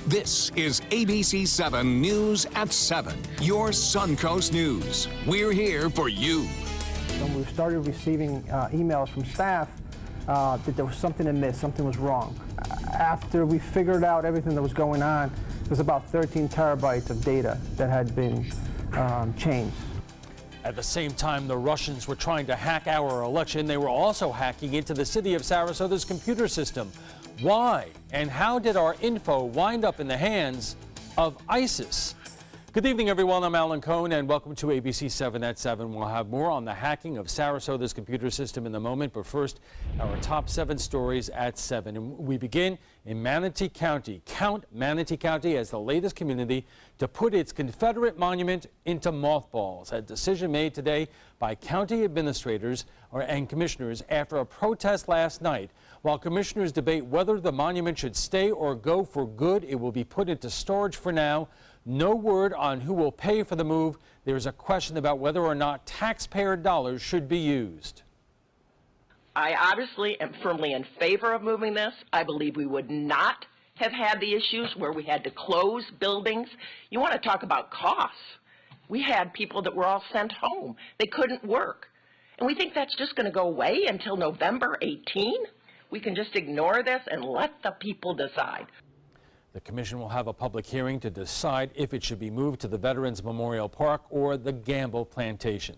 This is ABC7 News at 7, your Suncoast News. We're here for you. When we started receiving emails from staff that there was something amiss, something was wrong. After we figured out everything that was going on, it was about 13 terabytes of data that had been changed. At the same time the Russians were trying to hack our election, they were also hacking into the city of Sarasota's computer system. Why and how did our info wind up in the hands of ISIS? Good evening, everyone. I'm Alan Cohn, and welcome to ABC7 at 7. We'll have more on the hacking of Sarasota's computer system in a moment, but first, our top 7 stories at 7. And we begin in Manatee County. Count Manatee County as the latest community to put its Confederate monument into mothballs. A decision made today by county administrators and commissioners after a protest last night. While commissioners debate whether the monument should stay or go for good, it will be put into storage for now. No word on who will pay for the move. There's a question about whether or not taxpayer dollars should be used. I obviously am firmly in favor of moving this. I believe we would not have had the issues where we had to close buildings. You want to talk about costs. We had people that were all sent home. They couldn't work. And we think that's just going to go away until November 18? We can just ignore this and let the people decide. The commission will have a public hearing to decide if it should be moved to the Veterans Memorial Park or the Gamble Plantation.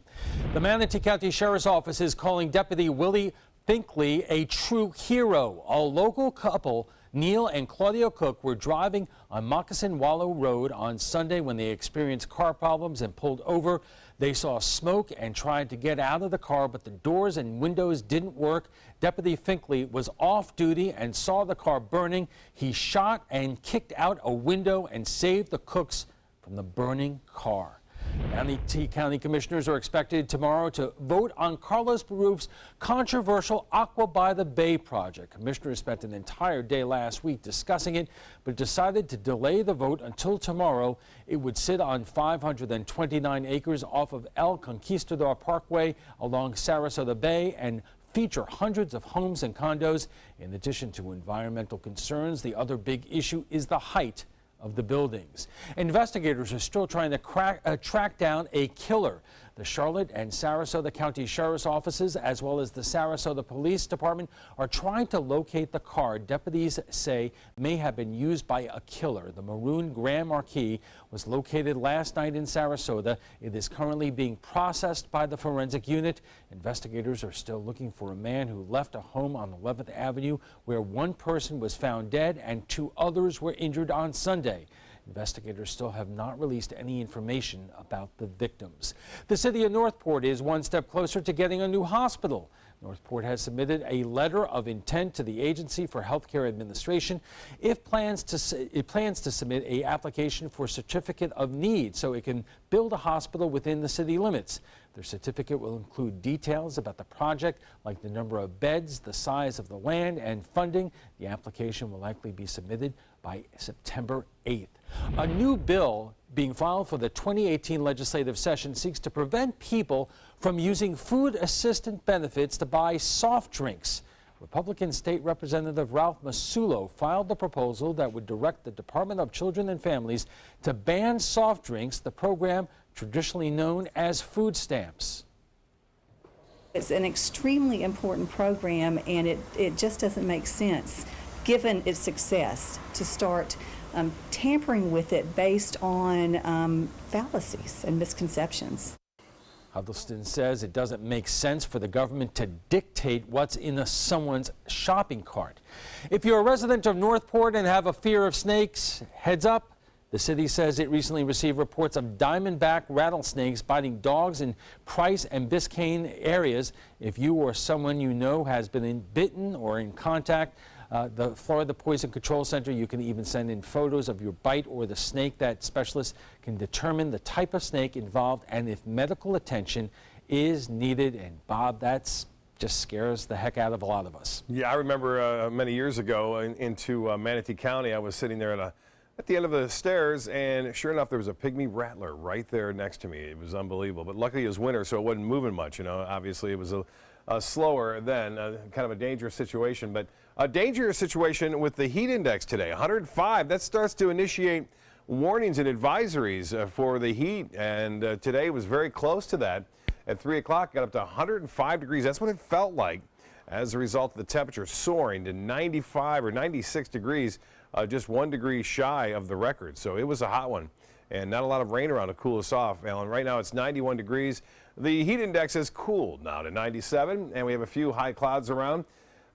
The Manatee County Sheriff's Office is calling Deputy Willie Finkley a true hero. A local couple, Neil and Claudia Cook, were driving on Moccasin Wallow Road on Sunday when they experienced car problems and pulled over. They saw smoke and tried to get out of the car, but the doors and windows didn't work. Deputy Finkley was off duty and saw the car burning. He shot and kicked out a window and saved the Cooks from the burning car. Manatee County commissioners are expected tomorrow to vote on Carlos Baruf's controversial Aqua by the Bay project. Commissioners spent an entire day last week discussing it, but decided to delay the vote until tomorrow. It would sit on 529 acres off of El Conquistador Parkway along Sarasota Bay and feature hundreds of homes and condos. In addition to environmental concerns, the other big issue is the height of the buildings. Investigators are still trying to track down a killer. The Charlotte and Sarasota County Sheriff's Offices, as well as the Sarasota Police Department, are trying to locate the car deputies say may have been used by a killer. The maroon Grand Marquis was located last night in Sarasota. It is currently being processed by the forensic unit. Investigators are still looking for a man who left a home on 11th Avenue where one person was found dead and 2 others were injured on Sunday. Investigators still have not released any information about the victims. The city of Northport is one step closer to getting a new hospital. Northport has submitted a letter of intent to the Agency for Healthcare Administration. It plans to submit an application for certificate of need so it can build a hospital within the city limits. Their certificate will include details about the project, like the number of beds, the size of the land, and funding. The application will likely be submitted by September 8th. A new bill being filed for the 2018 legislative session seeks to prevent people from using food assistance benefits to buy soft drinks. Republican State Representative Ralph Masulo filed the proposal that would direct the Department of Children and Families to ban soft drinks, the program traditionally known as food stamps. It's an extremely important program, and it just doesn't make sense, given its success, to start tampering with it based on fallacies and misconceptions. Huddleston says it doesn't make sense for the government to dictate what's in someone's shopping cart. If you're a resident of Northport and have a fear of snakes, heads up. The city says it recently received reports of diamondback rattlesnakes biting dogs in Price and Biscayne areas. If you or someone you know has been bitten or in contact, the Florida Poison Control Center, you can even send in photos of your bite or the snake. That specialist can determine the type of snake involved and if medical attention is needed. And Bob, that's just scares the heck out of a lot of us. Yeah, I remember many years ago into Manatee County, I was sitting there at the end of the stairs, and sure enough, there was a pygmy rattler right there next to me. It was unbelievable, but luckily it was winter, so it wasn't moving much. You know, obviously it was slower then, kind of a dangerous situation. But A dangerous situation with the heat index today, 105. That starts to initiate warnings and advisories for the heat, and today was very close to that. At 3 o'clock, got up to 105 degrees. That's what it felt like as a result of the temperature soaring to 95 or 96 degrees, just 1 degree shy of the record. So it was a hot one, and not a lot of rain around to cool us off, Alan. Right now it's 91 degrees. The heat index has cooled now to 97, and we have a few high clouds around.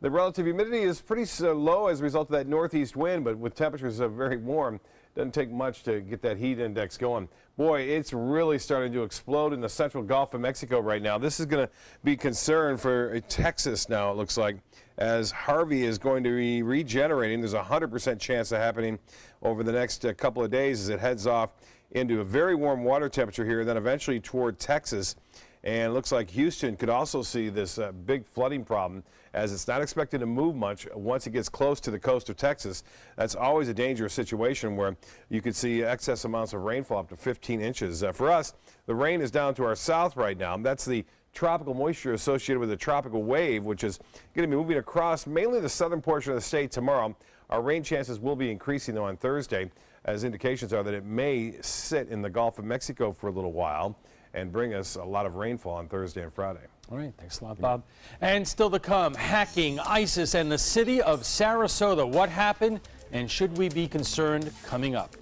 The relative humidity is pretty low as a result of that northeast wind, but with temperatures very warm, doesn't take much to get that heat index going. Boy, it's really starting to explode in the central Gulf of Mexico right now. This is going to be concern for Texas now, it looks like, as Harvey is going to be regenerating. There's a 100% chance of happening over the next couple of days as it heads off into a very warm water temperature here, and then eventually toward Texas. And it looks like Houston could also see this big flooding problem, as it's not expected to move much once it gets close to the coast of Texas. That's always a dangerous situation where you could see excess amounts of rainfall up to 15 inches. For us, the rain is down to our south right now. That's the tropical moisture associated with a tropical wave, which is going to be moving across mainly the southern portion of the state tomorrow. Our rain chances will be increasing, though, on Thursday, as indications are that it may sit in the Gulf of Mexico for a little while and bring us a lot of rainfall on Thursday and Friday. All right, thanks a lot, Bob. And still to come, hacking, ISIS, and the city of Sarasota. What happened, and should we be concerned? Coming up.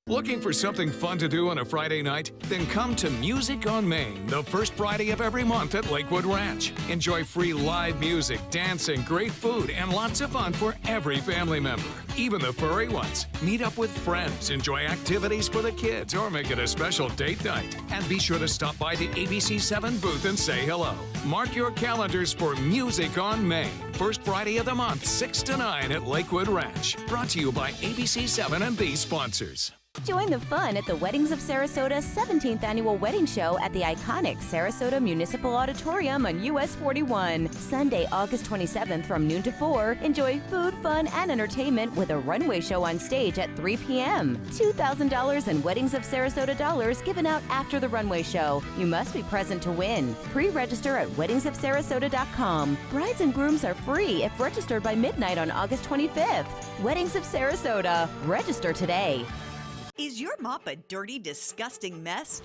Looking for something fun to do on a Friday night? Then come to Music on Main, the first Friday of every month at Lakewood Ranch. Enjoy free live music, dancing, great food, and lots of fun for every family member, even the furry ones. Meet up with friends, enjoy activities for the kids, or make it a special date night. And be sure to stop by the ABC7 booth and say hello. Mark your calendars for Music on Main, first Friday of the month, 6 to 9 at Lakewood Ranch. Brought to you by ABC7 and these sponsors. Join the fun at the Weddings of Sarasota 17th Annual Wedding Show at the iconic Sarasota Municipal Auditorium on US 41. Sunday, August 27th from noon to 4. Enjoy food, fun, and entertainment with a runway show on stage at 3 p.m. $2,000 in Weddings of Sarasota dollars given out after the runway show. You must be present to win. Pre-register at weddingsofsarasota.com. Brides and grooms are free if registered by midnight on August 25th. Weddings of Sarasota. Register today. Is your mop a dirty, disgusting mess?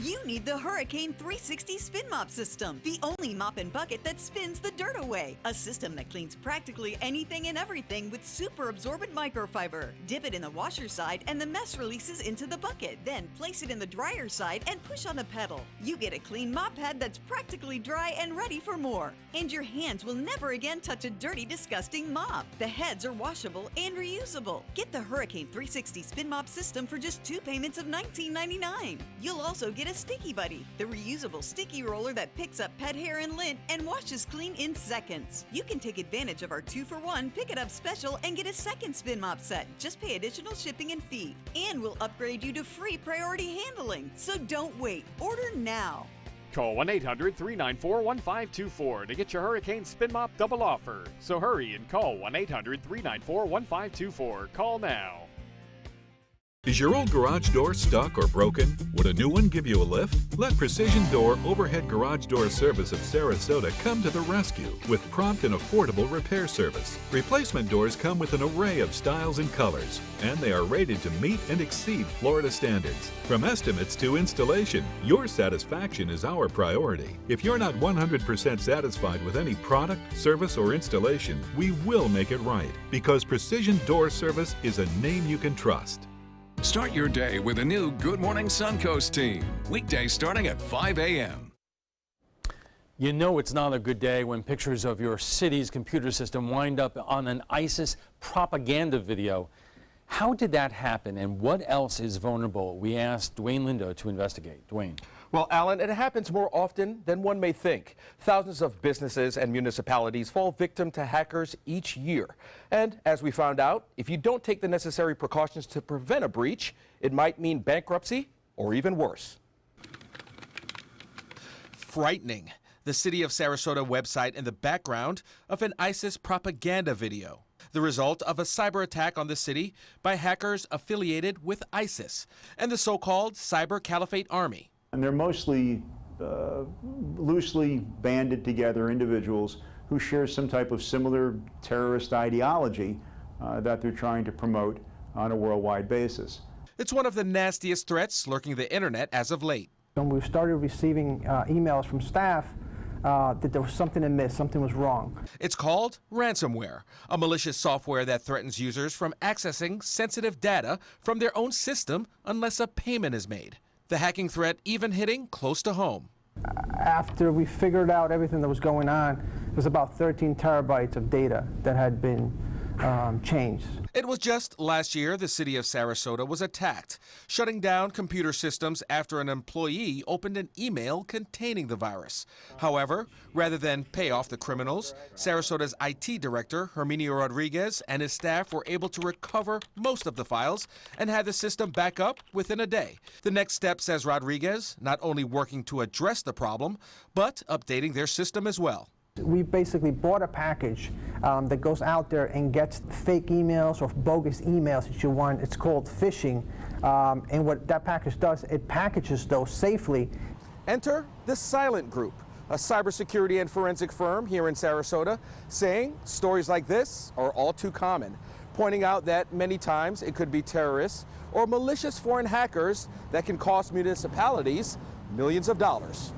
You need the Hurricane 360 Spin Mop System, the only mop and bucket that spins the dirt away. A system that cleans practically anything and everything with super absorbent microfiber. Dip it in the washer side and the mess releases into the bucket. Then place it in the dryer side and push on a pedal. You get a clean mop pad that's practically dry and ready for more. And your hands will never again touch a dirty, disgusting mop. The heads are washable and reusable. Get the Hurricane 360 Spin Mop System for just 2 payments of $19.99. You'll also get a Sticky Buddy, the reusable sticky roller that picks up pet hair and lint and washes clean in seconds. You can take advantage of our 2-for-1 Pick It Up special and get a second spin mop set. Just pay additional shipping and fee. And we'll upgrade you to free priority handling. So don't wait. Order now. Call 1-800-394-1524 to get your Hurricane Spin Mop double offer. So hurry and call 1-800-394-1524. Call now. Is your old garage door stuck or broken? Would a new one give you a lift? Let Precision Door Overhead Garage Door Service of Sarasota come to the rescue with prompt and affordable repair service. Replacement doors come with an array of styles and colors, and they are rated to meet and exceed Florida standards. From estimates to installation, your satisfaction is our priority. If you're not 100% satisfied with any product, service, or installation, we will make it right, because Precision Door Service is a name you can trust. Start your day with a new Good Morning Suncoast team. Weekdays starting at 5 a.m. You know it's not a good day when pictures of your city's computer system wind up on an ISIS propaganda video. How did that happen, and what else is vulnerable? We asked Dwayne Lindo to investigate. Dwayne. Well, Alan, it happens more often than one may think. Thousands of businesses and municipalities fall victim to hackers each year. And as we found out, if you don't take the necessary precautions to prevent a breach, it might mean bankruptcy or even worse. Frightening. The City of Sarasota website in the background of an ISIS propaganda video. The result of a cyber attack on the city by hackers affiliated with ISIS and the so-called Cyber Caliphate Army. And they're mostly loosely banded together individuals who share some type of similar terrorist ideology that they're trying to promote on a worldwide basis. It's one of the nastiest threats lurking the internet as of late. When we started receiving emails from staff that there was something amiss, something was wrong. It's called ransomware, a malicious software that threatens users from accessing sensitive data from their own system unless a payment is made. The hacking threat even hitting close to home. After we figured out everything that was going on, it was about 13 terabytes of data that had been changed. It was just last year the city of Sarasota was attacked, shutting down computer systems after an employee opened an email containing the virus. However, rather than pay off the criminals, Sarasota's IT director, Herminio Rodriguez, and his staff were able to recover most of the files and had the system back up within a day. The next step, says Rodriguez, not only working to address the problem, but updating their system as well. We basically bought a package that goes out there and gets fake emails or bogus emails that you want. It's called phishing. And what that package does, it packages those safely. Enter the Silent Group, a cybersecurity and forensic firm here in Sarasota, saying stories like this are all too common, pointing out that many times it could be terrorists or malicious foreign hackers that can cost municipalities millions of dollars.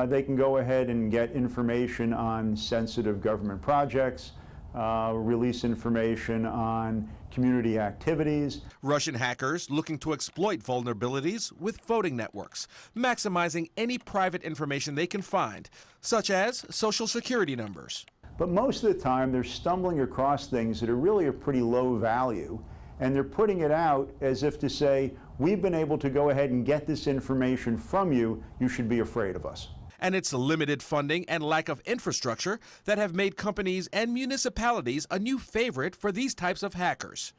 They can go ahead and get information on sensitive government projects, release information on community activities. Russian hackers looking to exploit vulnerabilities with voting networks, maximizing any private information they can find, such as social security numbers. But most of the time, they're stumbling across things that are really of pretty low value, and they're putting it out as if to say, we've been able to go ahead and get this information from you, you should be afraid of us. And it's limited funding and lack of infrastructure that have made companies and municipalities a new favorite for these types of hackers.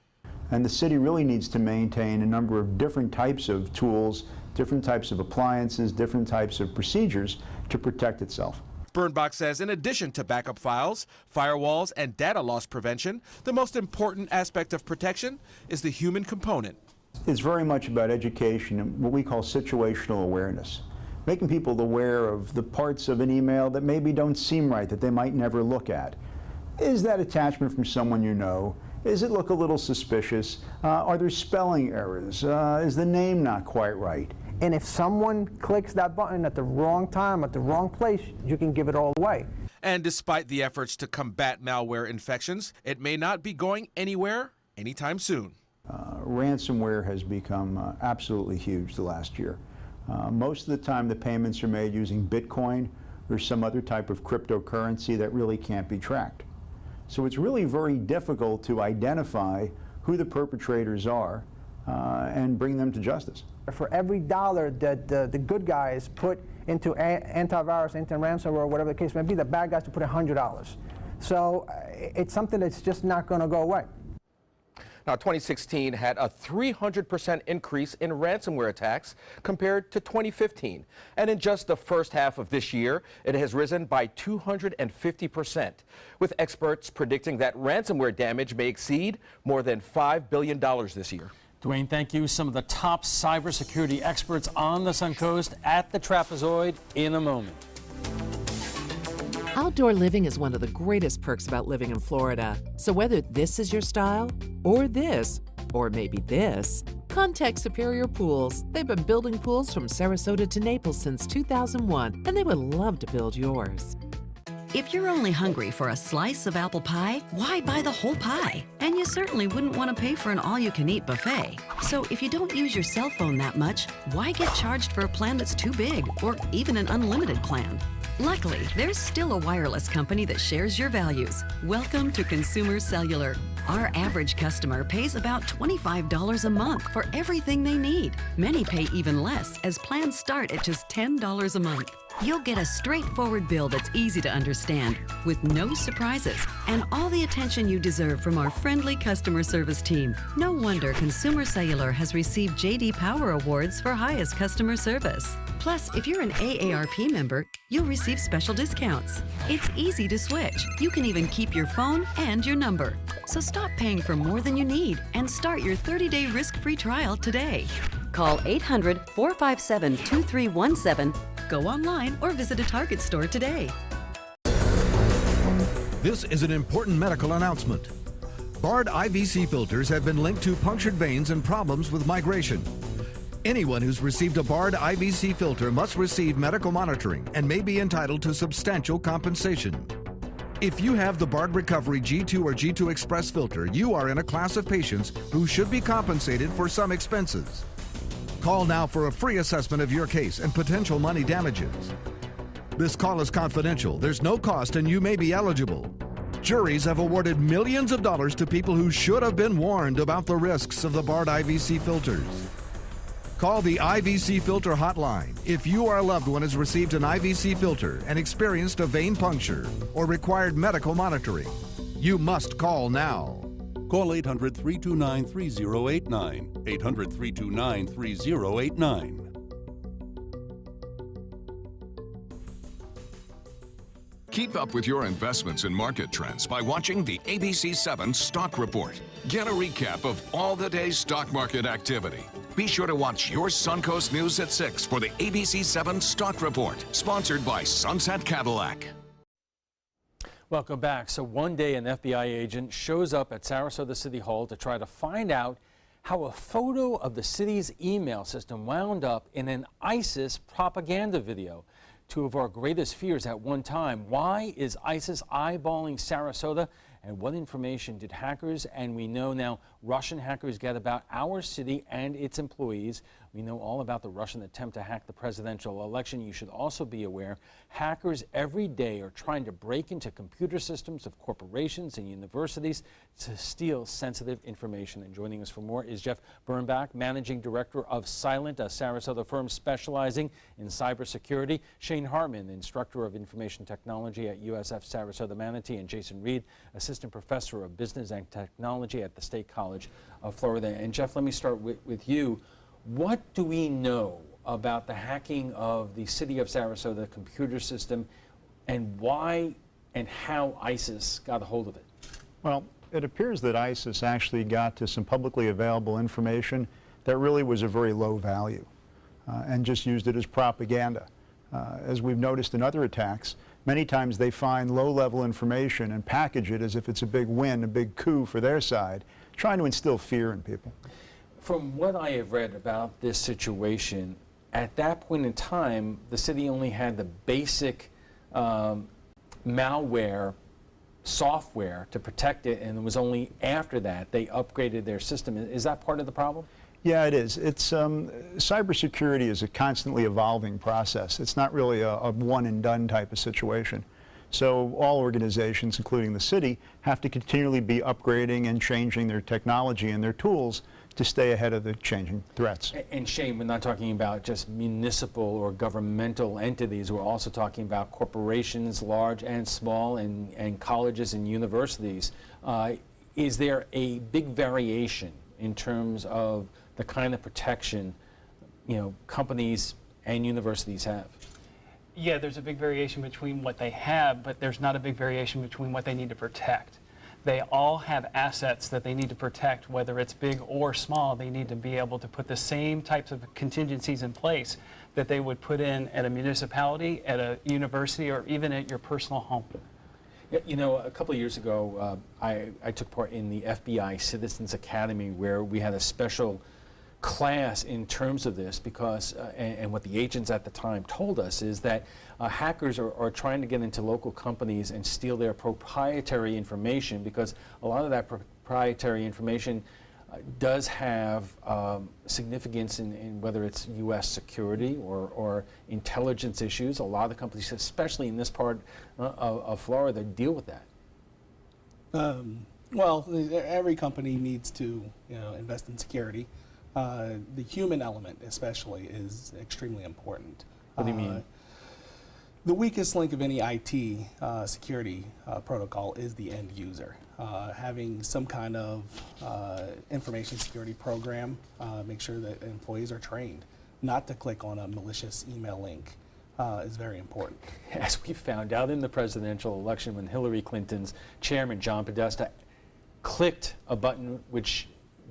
And the city really needs to maintain a number of different types of tools, different types of appliances, different types of procedures to protect itself. Birnbach says in addition to backup files, firewalls, and data loss prevention, the most important aspect of protection is the human component. It's very much about education and what we call situational awareness. Making people aware of the parts of an email that maybe don't seem right, that they might never look at. Is that attachment from someone you know? Does it look a little suspicious? Are there spelling errors? Is the name not quite right? And if someone clicks that button at the wrong time, at the wrong place, you can give it all away. And despite the efforts to combat malware infections, it may not be going anywhere anytime soon. Ransomware has become absolutely huge the last year. Most of the time the payments are made using Bitcoin or some other type of cryptocurrency that really can't be tracked. So it's really very difficult to identify who the perpetrators are and bring them to justice. For every dollar that the good guys put into antivirus, anti-ransomware, whatever the case may be, the bad guys to put $100. So it's something that's just not going to go away. Now, 2016 had a 300% increase in ransomware attacks compared to 2015. And in just the first half of this year, it has risen by 250%, with experts predicting that ransomware damage may exceed more than $5 billion this year. Dwayne, thank you. Some of the top cybersecurity experts on the Suncoast at the Trapezoid in a moment. Outdoor living is one of the greatest perks about living in Florida. So whether this is your style, or this, or maybe this, contact Superior Pools. They've been building pools from Sarasota to Naples since 2001, and they would love to build yours. If you're only hungry for a slice of apple pie, why buy the whole pie? And you certainly wouldn't want to pay for an all-you-can-eat buffet. So if you don't use your cell phone that much, why get charged for a plan that's too big, or even an unlimited plan? Luckily, there's still a wireless company that shares your values. Welcome to Consumer Cellular. Our average customer pays about $25 a month for everything they need. Many pay even less, as plans start at just $10 a month. You'll get a straightforward bill that's easy to understand, with no surprises, and all the attention you deserve from our friendly customer service team. No wonder Consumer Cellular has received J.D. Power Awards for highest customer service. Plus, if you're an AARP member, you'll receive special discounts. It's easy to switch. You can even keep your phone and your number. So stop paying for more than you need and start your 30-day risk-free trial today. Call 800-457-2317. Go online or visit a Target store today. This is an important medical announcement. Bard IVC filters have been linked to punctured veins and problems with migration. Anyone who's received a Bard IVC filter must receive medical monitoring and may be entitled to substantial compensation. If you have the Bard Recovery G2 or G2 Express filter, you are in a class of patients who should be compensated for some expenses. Call now for a free assessment of your case and potential money damages. This call is confidential. There's no cost and you may be eligible. Juries have awarded millions of dollars to people who should have been warned about the risks of the Bard IVC filters. Call the IVC Filter Hotline if you or a loved one has received an IVC filter and experienced a vein puncture or required medical monitoring. You must call now. Call 800-329-3089. 800-329-3089. Keep up with your investments and market trends by watching the ABC7 Stock Report. Get a recap of all the day's stock market activity. Be sure to watch your Suncoast News at 6 for the ABC7 Stock Report, sponsored by Sunset Cadillac. Welcome back. So one day an FBI agent shows up at Sarasota City Hall to try to find out how a photo of the city's email system wound up in an ISIS propaganda video. Two of our greatest fears at one time. Why is ISIS eyeballing Sarasota? And what information did hackers, and we know now Russian hackers, get about our city and its employees? We know all about the Russian attempt to hack the presidential election. You should also be aware hackers every day are trying to break into computer systems of corporations and universities to steal sensitive information. And joining us for more is Jeff Birnbach, Managing Director of Silent, a Sarasota firm specializing in cybersecurity, Shane Hartman, Instructor of Information Technology at USF Sarasota Manatee, and Jason Reed, Assistant Professor of Business and Technology at the State College of Florida. And Jeff, let me start with you. What do we know about the hacking of the city of Sarasota computer system, and why and how ISIS got a hold of it? Well, it appears that ISIS actually got to some publicly available information that really was of very low value and just used it as propaganda. As we've noticed in other attacks, many times they find low-level information and package it as if it's a big win, a big coup for their side, trying to instill fear in people. From what I have read about this situation, at that point in time, the city only had the basic malware software to protect it, and it was only after that they upgraded their system. Is that part of the problem? Yeah, it is. It's cybersecurity is a constantly evolving process. It's not really a one and done type of situation. So all organizations, including the city, have to continually be upgrading and changing their technology and their tools to stay ahead of the changing threats. And Shane, we're not talking about just municipal or governmental entities. We're also talking about corporations, large and small, and colleges and universities. Is there a big variation in terms of the kind of protection, companies and universities have? Yeah, there's a big variation between what they have, but there's not a big variation between what they need to protect. They all have assets that they need to protect, whether it's big or small. They need to be able to put the same types of contingencies in place that they would put in at a municipality, at a university, or even at your personal home. Yeah, a couple of years ago, I took part in the FBI Citizens Academy, where we had a special class in terms of this, because and what the agents at the time told us is that hackers are trying to get into local companies and steal their proprietary information, because a lot of that proprietary information does have significance in whether it's U.S. security or intelligence issues. A lot of the companies, especially in this part of Florida, deal with that. Well, every company needs to invest in security. The human element especially is extremely important. What do you mean? The weakest link of any IT security protocol is the end user. Having some kind of information security program, make sure that employees are trained not to click on a malicious email link is very important. As we found out in the presidential election, when Hillary Clinton's chairman, John Podesta, clicked a button which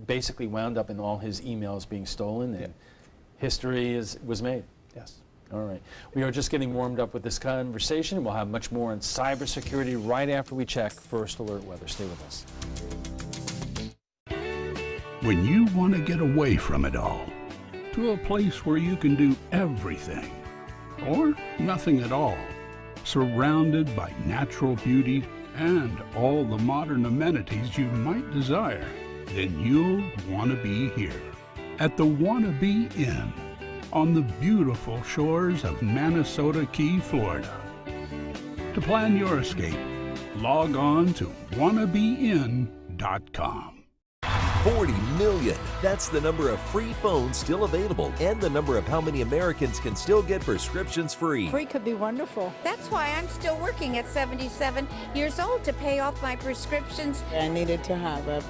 basically wound up in all his emails being stolen, and history was made. Yes. All right. We are just getting warmed up with this conversation. We'll have much more on cybersecurity right after we check First Alert weather. Stay with us. When you want to get away from it all, to a place where you can do everything, or nothing at all, surrounded by natural beauty and all the modern amenities you might desire, then you'll want to be here at the Wannabe Inn on the beautiful shores of Manasota Key, Florida. To plan your escape, log on to wannabeinn.com. 40 million. That's the number of free phones still available and the number of how many Americans can still get prescriptions free. Free could be wonderful. That's why I'm still working at 77 years old to pay off my prescriptions. I needed to have a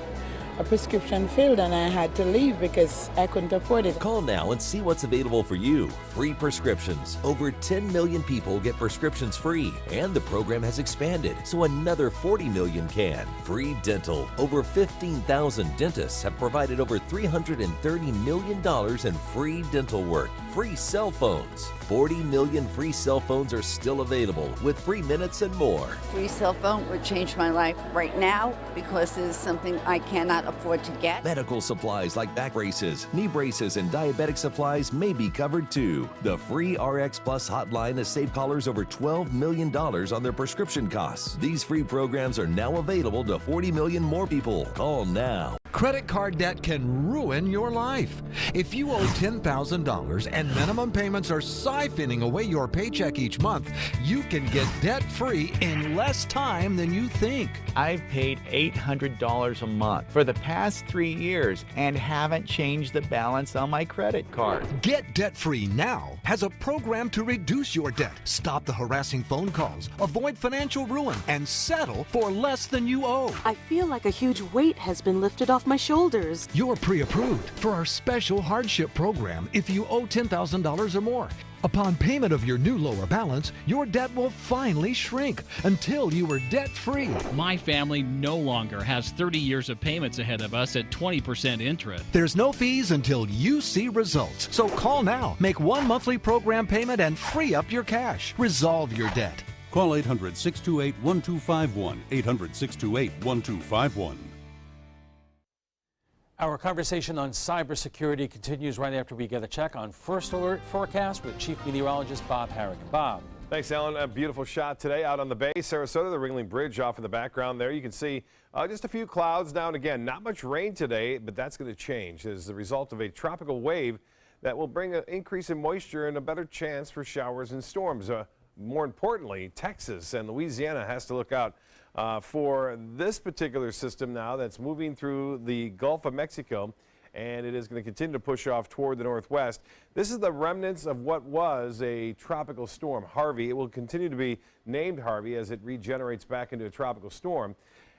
prescription filled and I had to leave because I couldn't afford it. Call now and see what's available for you. Free prescriptions. Over 10 million people get prescriptions free, and the program has expanded so another 40 million can. Free dental. Over 15,000 dentists have provided over $330 million in free dental work. Free cell phones. 40 million free cell phones are still available with free minutes and more. Free cell phone would change my life right now because it is something I cannot afford to get. Medical supplies like back braces, knee braces, and diabetic supplies may be covered too. The free RX Plus hotline has saved callers over $12 million on their prescription costs. These free programs are now available to 40 million more people. Call now. Credit card debt can ruin your life. If you owe $10,000 and minimum payments are siphoning away your paycheck each month, you can get debt-free in less time than you think. I've paid $800 a month for the past 3 years and haven't changed the balance on my credit card. Get debt-free now has a program to reduce your debt, stop the harassing phone calls, avoid financial ruin, and settle for less than you owe. I feel like a huge weight has been lifted off my shoulders. You're pre-approved for our special hardship program if you owe $10,000 or more. Upon payment of your new lower balance, your debt will finally shrink until you are debt-free. My family no longer has 30 years of payments ahead of us at 20% interest. There's no fees until you see results. So call now, make one monthly program payment, and free up your cash. Resolve your debt. Call 800-628-1251, 800-628-1251. Our conversation on cybersecurity continues right after we get a check on First Alert forecast with Chief Meteorologist Bob Harrigan. Bob. Thanks, Alan. A beautiful shot today out on the bay. Sarasota, the Ringling Bridge off in the background there. You can see just a few clouds now and again. Not much rain today, but that's going to change as a result of a tropical wave that will bring an increase in moisture and a better chance for showers and storms. More importantly, Texas and Louisiana has to look out for this particular system now that's moving through the Gulf of Mexico, and it is going to continue to push off toward the northwest. This is the remnants of what was a tropical storm, Harvey. It will continue to be named Harvey as it regenerates back into a tropical storm.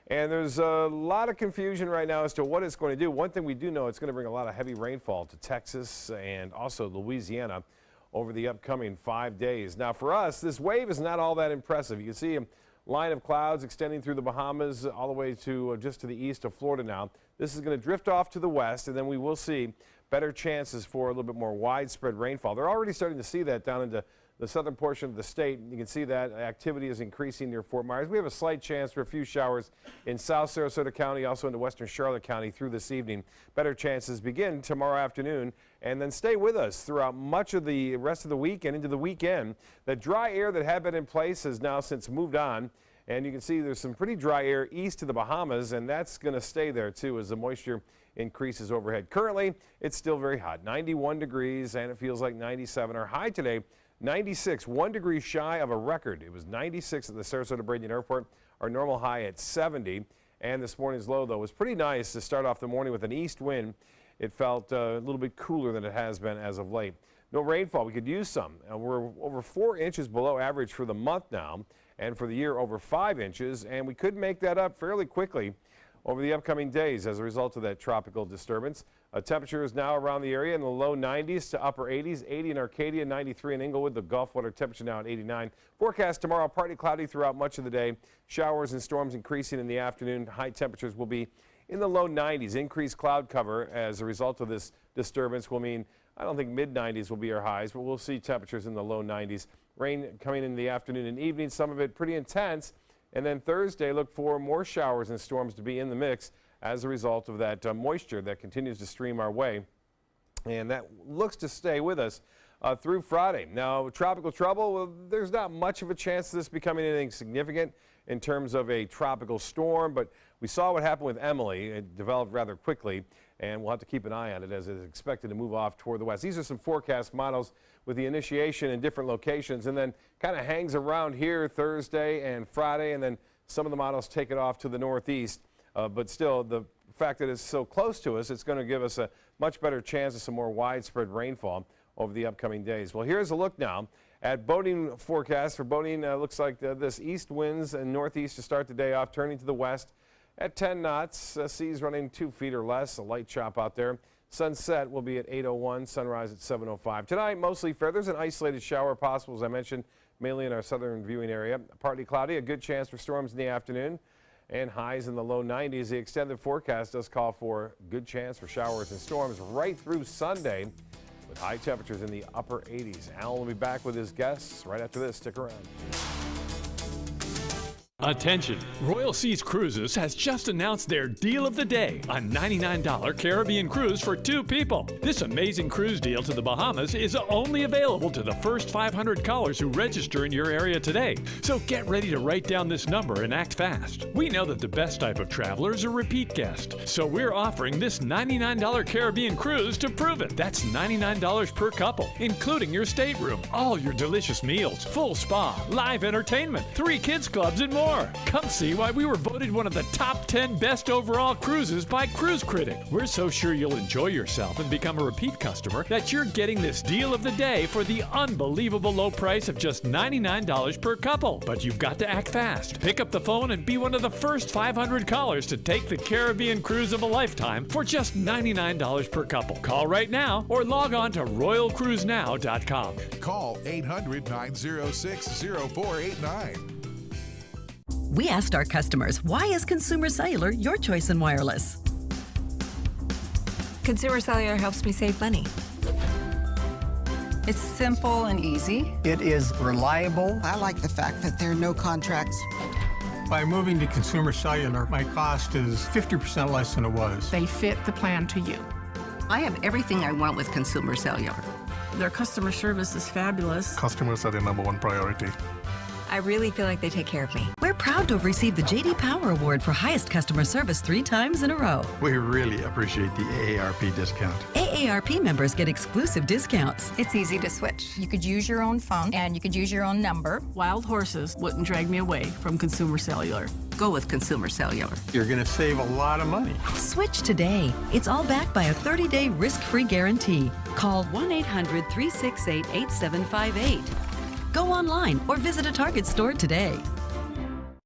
And there's a lot of confusion right now as to what it's going to do. One thing we do know, it's going to bring a lot of heavy rainfall to Texas and also Louisiana over the upcoming 5 days. Now for us, this wave is not all that impressive. You can see a line of clouds extending through the Bahamas all the way to just to the east of Florida now. This is going to drift off to the west, and then we will see better chances for a little bit more widespread rainfall. They're already starting to see that down into the southern portion of the state. You can see that activity is increasing near Fort Myers. We have a slight chance for a few showers in South Sarasota County, also into western Charlotte County through this evening. Better chances begin tomorrow afternoon, and then stay with us throughout much of the rest of the week and into the weekend. The dry air that had been in place has now since moved on, and you can see there's some pretty dry air east of the Bahamas, and that's going to stay there too as the moisture increases overhead. Currently, it's still very hot, 91 degrees, and it feels like 97. Our high today, 96, 1 degree shy of a record. It was 96 at the Sarasota Bradenton Airport. Our normal high at 70. And this morning's low, though, was pretty nice to start off the morning with an east wind. It felt a little bit cooler than it has been as of late. No rainfall. We could use some. We're over 4 inches below average for the month now, and for the year over 5 inches. And we could make that up fairly quickly over the upcoming days as a result of that tropical disturbance. Temperature is now around the area in the low 90s to upper 80s, 80 in Arcadia, 93 in Inglewood. The Gulf water temperature now at 89. Forecast tomorrow, partly cloudy throughout much of the day. Showers and storms increasing in the afternoon. High temperatures will be in the low 90s. Increased cloud cover as a result of this disturbance will mean I don't think mid-90s will be our highs, but we'll see temperatures in the low 90s. Rain coming in the afternoon and evening, some of it pretty intense. And then Thursday, look for more showers and storms to be in the mix as a result of that moisture that continues to stream our way. And that looks to stay with us through Friday. Now, tropical trouble, well, there's not much of a chance of this becoming anything significant in terms of a tropical storm, but we saw what happened with Emily. It developed rather quickly, and we'll have to keep an eye on it as it's expected to move off toward the west. These are some forecast models with the initiation in different locations, and then kind of hangs around here Thursday and Friday, and then some of the models take it off to the northeast. But still, the fact that it's so close to us, it's going to give us a much better chance of some more widespread rainfall over the upcoming days. Well, here's a look now at boating forecast. For boating, looks like this east winds and northeast to start the day off, turning to the west at 10 knots. Seas running 2 feet or less, a light chop out there. Sunset will be at 8:01, sunrise at 7:05. Tonight, mostly fair. There's an isolated shower possible, as I mentioned, mainly in our southern viewing area. Partly cloudy, a good chance for storms in the afternoon, and highs in the low 90s. The extended forecast does call for good chance for showers and storms right through Sunday, with high temperatures in the upper 80s. Alan will be back with his guests right after this. Stick around. Attention! Royal Seas Cruises has just announced their deal of the day, a $99 Caribbean cruise for 2 people. This amazing cruise deal to the Bahamas is only available to the first 500 callers who register in your area today. So get ready to write down this number and act fast. We know that the best type of traveler is a repeat guest, so we're offering this $99 Caribbean cruise to prove it. That's $99 per couple, including your stateroom, all your delicious meals, full spa, live entertainment, 3 kids clubs, and more. Come see why we were voted one of the top 10 best overall cruises by Cruise Critic. We're so sure you'll enjoy yourself and become a repeat customer that you're getting this deal of the day for the unbelievable low price of just $99 per couple. But you've got to act fast. Pick up the phone and be one of the first 500 callers to take the Caribbean cruise of a lifetime for just $99 per couple. Call right now or log on to royalcruisenow.com. Call 800-906-0489. We asked our customers, why is Consumer Cellular your choice in wireless? Consumer Cellular helps me save money. It's simple and easy. It is reliable. I like the fact that there are no contracts. By moving to Consumer Cellular, my cost is 50% less than it was. They fit the plan to you. I have everything I want with Consumer Cellular. Their customer service is fabulous. Customers are their #1 priority. I really feel like they take care of me. We're proud to have received the J.D. Power Award for highest customer service 3 times in a row. We really appreciate the AARP discount. AARP members get exclusive discounts. It's easy to switch. You could use your own phone and you could use your own number. Wild horses wouldn't drag me away from Consumer Cellular. Go with Consumer Cellular. You're going to save a lot of money. Switch today. It's all backed by a 30-day risk-free guarantee. Call 1-800-368-8758. Go online or visit a Target store today.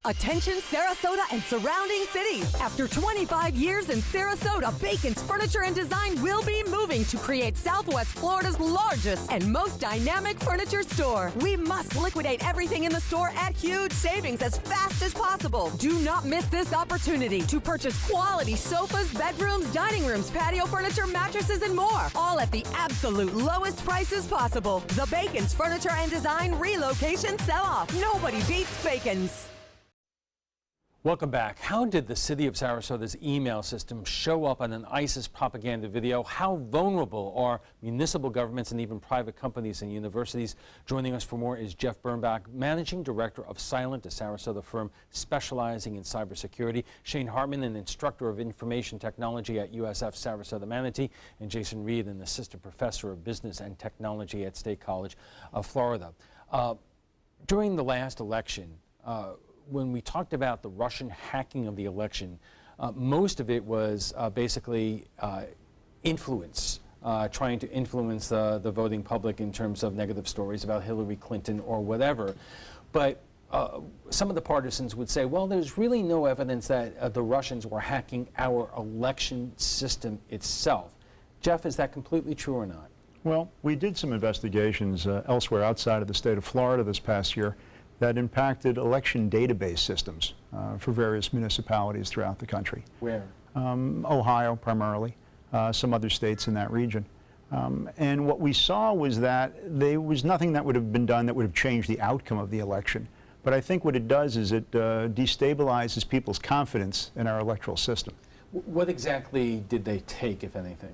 Attention Sarasota and surrounding cities. After 25 years in Sarasota, Bacon's Furniture and Design will be moving to create Southwest Florida's largest and most dynamic furniture store. We must liquidate everything in the store at huge savings as fast as possible. Do not miss this opportunity to purchase quality sofas, bedrooms, dining rooms, patio furniture, mattresses, and more. All at the absolute lowest prices possible. The Bacon's Furniture and Design relocation sell-off. Nobody beats Bacon's. Welcome back. How did the city of Sarasota's email system show up on an ISIS propaganda video? How vulnerable are municipal governments and even private companies and universities? Joining us for more is Jeff Birnbach, Managing Director of Silent, a Sarasota firm specializing in cybersecurity, Shane Hartman, an instructor of information technology at USF Sarasota Manatee, and Jason Reed, an assistant professor of business and technology at State College of Florida. During the last election, when we talked about the Russian hacking of the election, most of it was basically influence, trying to influence the voting public in terms of negative stories about Hillary Clinton or whatever. But some of the partisans would say, well, there's really no evidence that the Russians were hacking our election system itself. Jeff, is that completely true or not? Well, we did some investigations elsewhere outside of the state of Florida this past year that impacted election database systems for various municipalities throughout the country. Where? Ohio, primarily, some other states in that region. And what we saw was that there was nothing that would have been done that would have changed the outcome of the election. But I think what it does is it destabilizes people's confidence in our electoral system. What exactly did they take, if anything?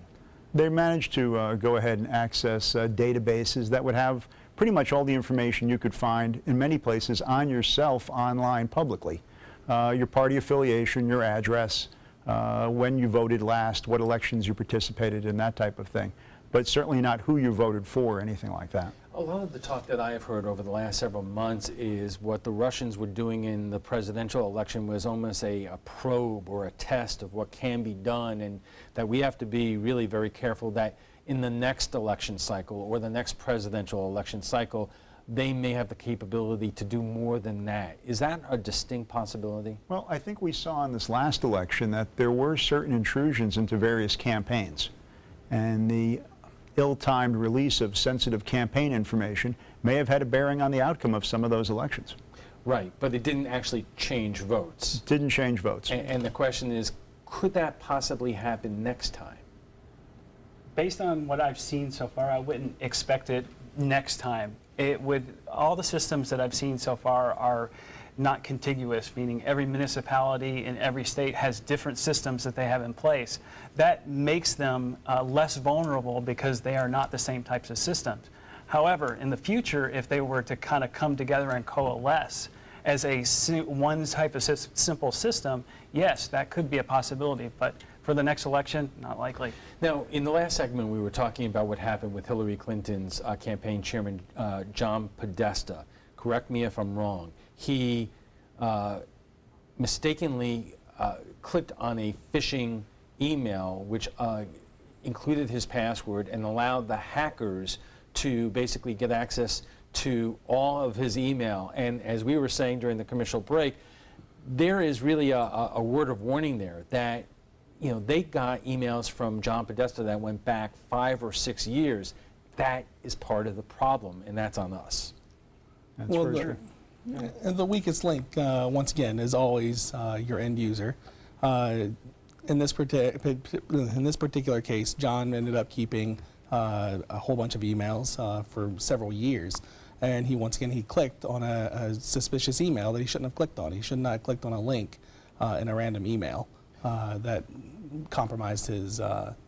They managed to go ahead and access databases that would have pretty much all the information you could find in many places on yourself online publicly. Your party affiliation, your address, when you voted last, what elections you participated in, that type of thing. But certainly not who you voted for or anything like that. A lot of the talk that I have heard over the last several months is what the Russians were doing in the presidential election was almost a probe or a test of what can be done, and that we have to be really very careful that in the next election cycle or the next presidential election cycle, they may have the capability to do more than that. Is that a distinct possibility? Well, I think we saw in this last election that there were certain intrusions into various campaigns, and the ill-timed release of sensitive campaign information may have had a bearing on the outcome of some of those elections. Right, but it didn't actually change votes. It didn't change votes. And the question is, could that possibly happen next time? Based on what I've seen so far, I wouldn't expect it next time. It would, all the systems that I've seen so far are not contiguous, meaning every municipality in every state has different systems that they have in place. That makes them less vulnerable because they are not the same types of systems. However, in the future, if they were to kind of come together and coalesce as one type of simple system, yes, that could be a possibility. But for the next election, not likely. Now, in the last segment, we were talking about what happened with Hillary Clinton's campaign chairman, John Podesta. Correct me if I'm wrong. He mistakenly clicked on a phishing email which included his password and allowed the hackers to basically get access to all of his email. And as we were saying during the commercial break, there is really a word of warning there that, you know, they got emails from John Podesta that went back 5 or 6 years. That is part of the problem, and that's on us. That's very true. And the weakest link, once again, is always your end user. In this particular case, John ended up keeping a whole bunch of emails for several years. And once again, he clicked on a suspicious email that he shouldn't have clicked on. He should not have clicked on a link in a random email that compromised his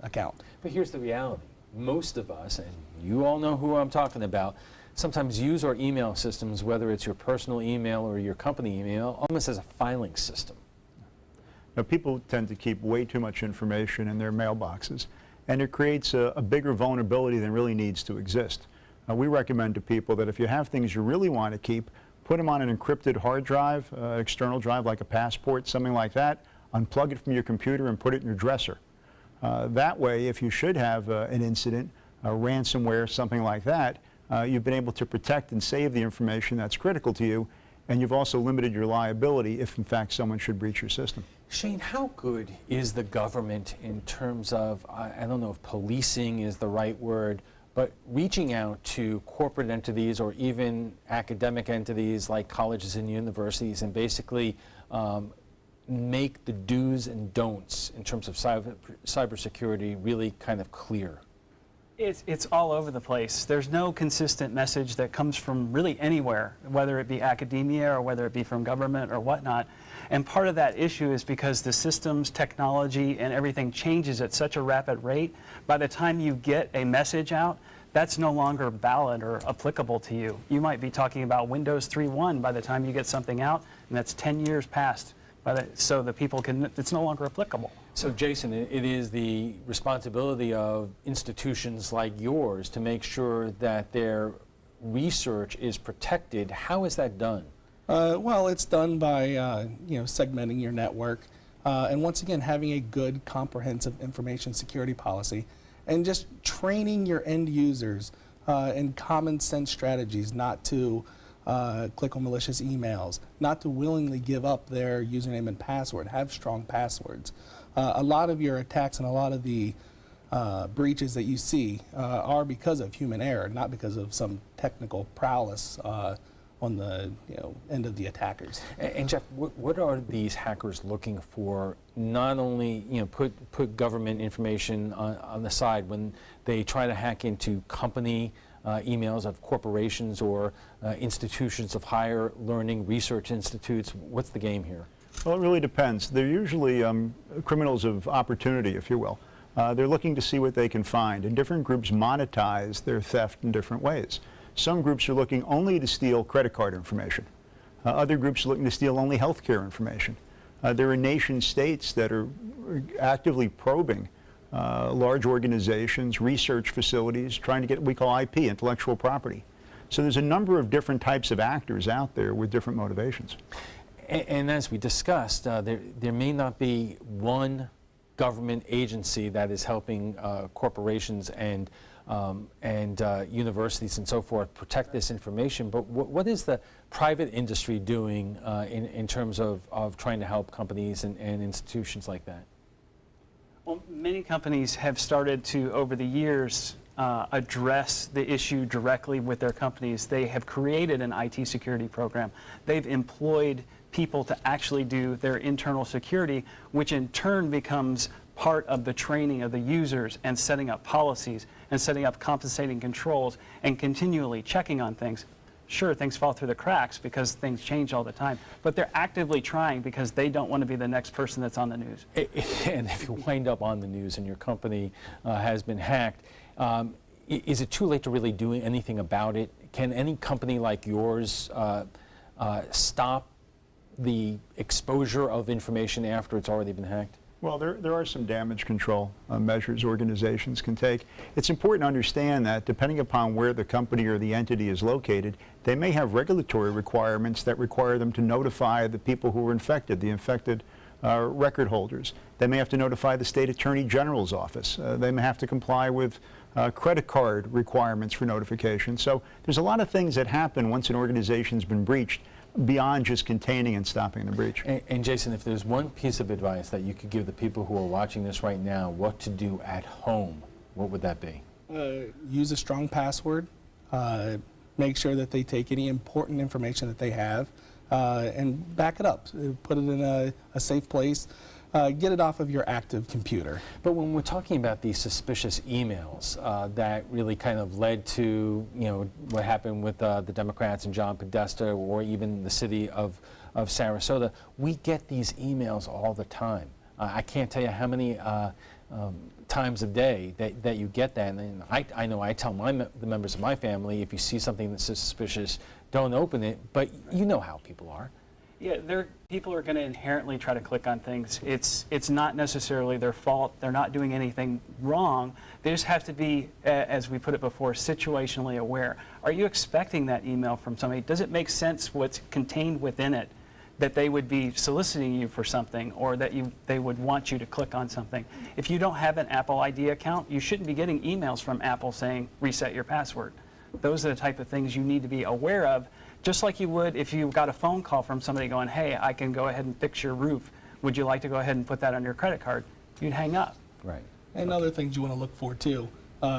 account. But here's the reality. Most of us, and you all know who I'm talking about, sometimes use our email systems, whether it's your personal email or your company email, almost as a filing system. Now, people tend to keep way too much information in their mailboxes, and it creates a bigger vulnerability than really needs to exist. We recommend to people that if you have things you really want to keep, put them on an encrypted hard drive, external drive like a passport, something like that, unplug it from your computer and put it in your dresser. That way, if you should have an incident, a ransomware, something like that, you've been able to protect and save the information that's critical to you, and you've also limited your liability if, in fact, someone should breach your system. Shane, how good is the government in terms of, I don't know if policing is the right word, but reaching out to corporate entities or even academic entities like colleges and universities and basically make the do's and don'ts in terms of cybersecurity really kind of clear? It's all over the place. There's no consistent message that comes from really anywhere, whether it be academia or whether it be from government or whatnot. And part of that issue is because the systems, technology, and everything changes at such a rapid rate. By the time you get a message out, that's no longer valid or applicable to you. You might be talking about Windows 3.1 by the time you get something out, and that's 10 years past. So the people can, it's no longer applicable. So Jason, it is the responsibility of institutions like yours to make sure that their research is protected. How is that done? Well, it's done by segmenting your network, and once again having a good, comprehensive information security policy, and just training your end users in common sense strategies, not to click on malicious emails, not to willingly give up their username and password. Have strong passwords. A lot of your attacks and a lot of the breaches that you see are because of human error, not because of some technical prowess on the end of the attackers. And Jeff, what are these hackers looking for? Not only put government information on the side when they try to hack into company emails of corporations or institutions of higher learning, research institutes. What's the game here? Well, it really depends. They're usually criminals of opportunity, if you will. They're looking to see what they can find, and different groups monetize their theft in different ways. Some groups are looking only to steal credit card information. Other groups are looking to steal only healthcare information. There are nation states that are actively probing large organizations, research facilities, trying to get what we call IP, intellectual property. So there's a number of different types of actors out there with different motivations. And as we discussed, there may not be one government agency that is helping corporations and universities and so forth protect this information, but what is the private industry doing in terms of trying to help companies and institutions like that? Well, many companies have started to, over the years, address the issue directly with their companies. They have created an IT security program. They've employed people to actually do their internal security, which in turn becomes part of the training of the users and setting up policies and setting up compensating controls and continually checking on things. Sure, things fall through the cracks because things change all the time, but they're actively trying because they don't want to be the next person that's on the news. And if you wind up on the news and your company has been hacked, is it too late to really do anything about it? Can any company like yours stop the exposure of information after it's already been hacked? Well, there are some damage control measures organizations can take. It's important to understand that depending upon where the company or the entity is located, they may have regulatory requirements that require them to notify the people who were infected, the infected record holders. They may have to notify the state attorney general's office. They may have to comply with credit card requirements for notification. So there's a lot of things that happen once an organization's been breached beyond just containing and stopping the breach. And Jason, if there's one piece of advice that you could give the people who are watching this right now, what to do at home, what would that be? Use a strong password. Make sure that they take any important information that they have and back it up. Put it in a safe place. Get it off of your active computer. But when we're talking about these suspicious emails that really kind of led to, what happened with the Democrats and John Podesta, or even the city of Sarasota, we get these emails all the time. I can't tell you how many times a day that you get that. And I know I tell the members of my family, if you see something that's suspicious, don't open it. But you know how people are. Yeah, people are going to inherently try to click on things. It's not necessarily their fault. They're not doing anything wrong. They just have to be, as we put it before, situationally aware. Are you expecting that email from somebody? Does it make sense what's contained within it, that they would be soliciting you for something, or that they would want you to click on something? If you don't have an Apple ID account, you shouldn't be getting emails from Apple saying, reset your password. Those are the type of things you need to be aware of. Just like you would if you got a phone call from somebody going, hey, I can go ahead and fix your roof. Would you like to go ahead and put that on your credit card? You'd hang up. Right. And other things you want to look for too,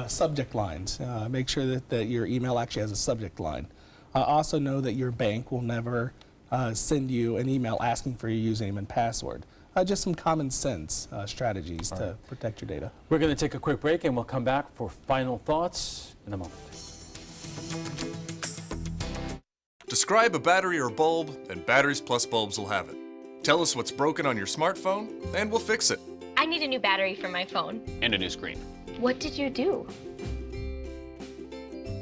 subject lines. Make sure that your email actually has a subject line. Also know that your bank will never send you an email asking for your username and password. Just some common sense strategies to protect your data. We're going to take a quick break and we'll come back for final thoughts in a moment. Describe a battery or bulb, and Batteries Plus Bulbs will have it. Tell us what's broken on your smartphone, and we'll fix it. I need a new battery for my phone. And a new screen. What did you do?